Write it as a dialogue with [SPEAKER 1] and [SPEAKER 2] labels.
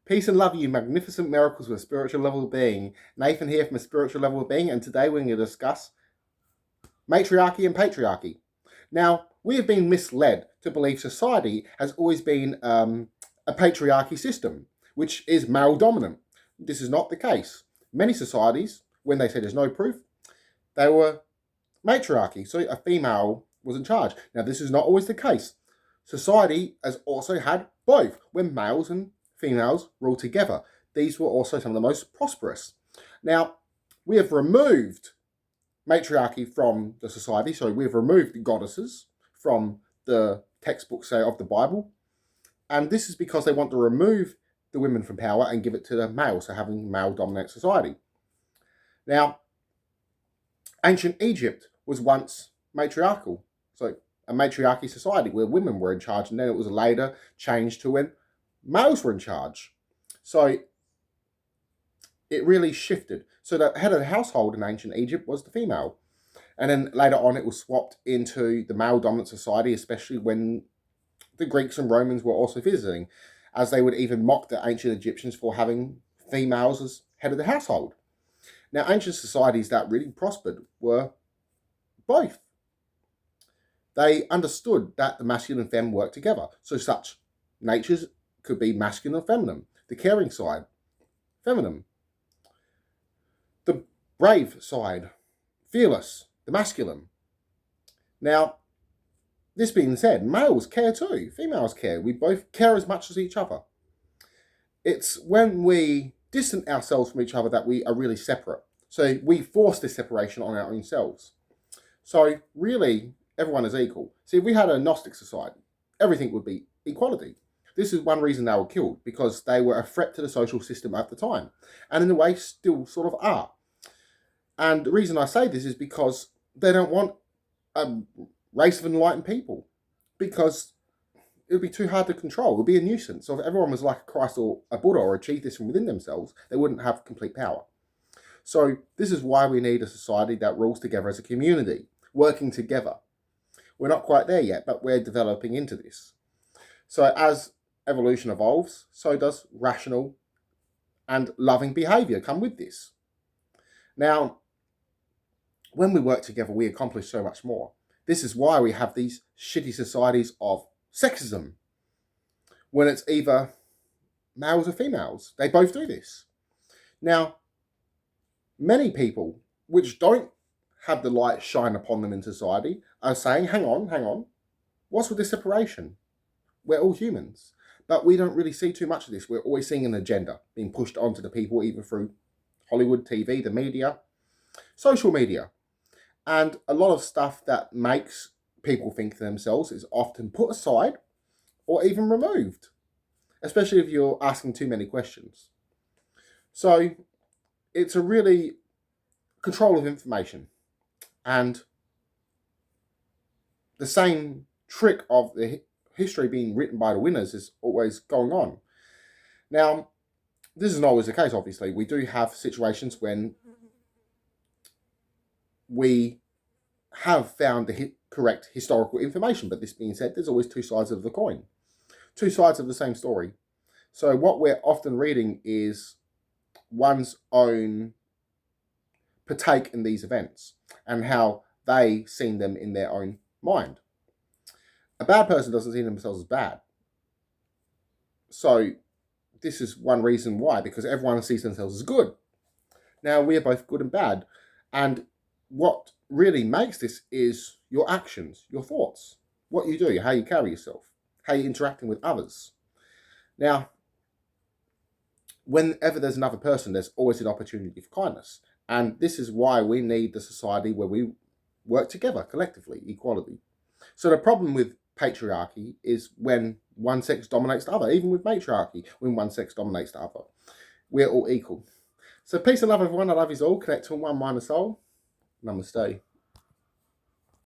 [SPEAKER 1] Peace and love, you magnificent miracles with a spiritual level of being. Nathan here from a spiritual level of being, and today we're going to discuss matriarchy and patriarchy. Now, we have been misled to believe society has always been a patriarchy system, which is male dominant. This is not the case. Many societies, when they say there's no proof, they were matriarchy, so a female was in charge. Now, this is not always the case. Society has also had both, when males and females ruled together. These were also some of the most prosperous. Now, we have removed matriarchy from the society, so we've removed the goddesses from the textbooks, say, of the Bible, and this is because they want to remove the women from power and give it to the males, so having male-dominant society. Now, ancient Egypt was once matriarchal, so a matriarchy society where women were in charge, and then it was later changed to when males were in charge. So it really shifted. So the head of the household in ancient Egypt was the female. And then later on it was swapped into the male-dominant society, especially when the Greeks and Romans were also visiting, as they would even mock the ancient Egyptians for having females as head of the household. Now, ancient societies that really prospered were both. They understood that the masculine and feminine worked together. So such natures could be masculine or feminine. The caring side, feminine. The brave side, fearless, the masculine. Now, this being said, males care too. Females care. We both care as much as each other. It's when we distance ourselves from each other that we are really separate. So we force this separation on our own selves. So really, everyone is equal. See, if we had a Gnostic society, everything would be equality. This is one reason they were killed, because they were a threat to the social system at the time, and in a way still sort of are. And the reason I say this is because they don't want a race of enlightened people, because it would be too hard to control. It would be a nuisance. So if everyone was like a Christ or a Buddha or achieved this from within themselves, they wouldn't have complete power. So this is why we need a society that rules together as a community, working together. We're not quite there yet, but we're developing into this. So as evolution evolves, so does rational and loving behavior come with this. Now, when we work together, we accomplish so much more. This is why we have these shitty societies of sexism, when it's either males or females. They both do this. Now, many people which don't have the light shine upon them in society are saying, hang on, what's with this separation? We're all humans. But we don't really see too much of this. We're always seeing an agenda being pushed onto the people, either through Hollywood, TV, the media, social media. And a lot of stuff that makes people think to themselves is often put aside or even removed, especially if you're asking too many questions. So it's a really control of information. And the same trick of the history being written by the winners is always going on. Now, this is not always the case, obviously. We do have situations when we have found the correct historical information, but this being said, there's always two sides of the coin, two sides of the same story. So what we're often reading is one's own partake in these events and how they seen them in their own mind. A bad person doesn't see themselves as bad. So this is one reason why, because everyone sees themselves as good. Now, we are both good and bad. And what really makes this is your actions, your thoughts, what you do, how you carry yourself, how you're interacting with others. Now, whenever there's another person, there's always an opportunity for kindness. And this is why we need the society where we work together collectively, equality. So the problem with patriarchy is when one sex dominates the other, even with matriarchy, when one sex dominates the other. We're all equal. So peace and love, everyone. I love you all. Connect to one mind and soul. Namaste.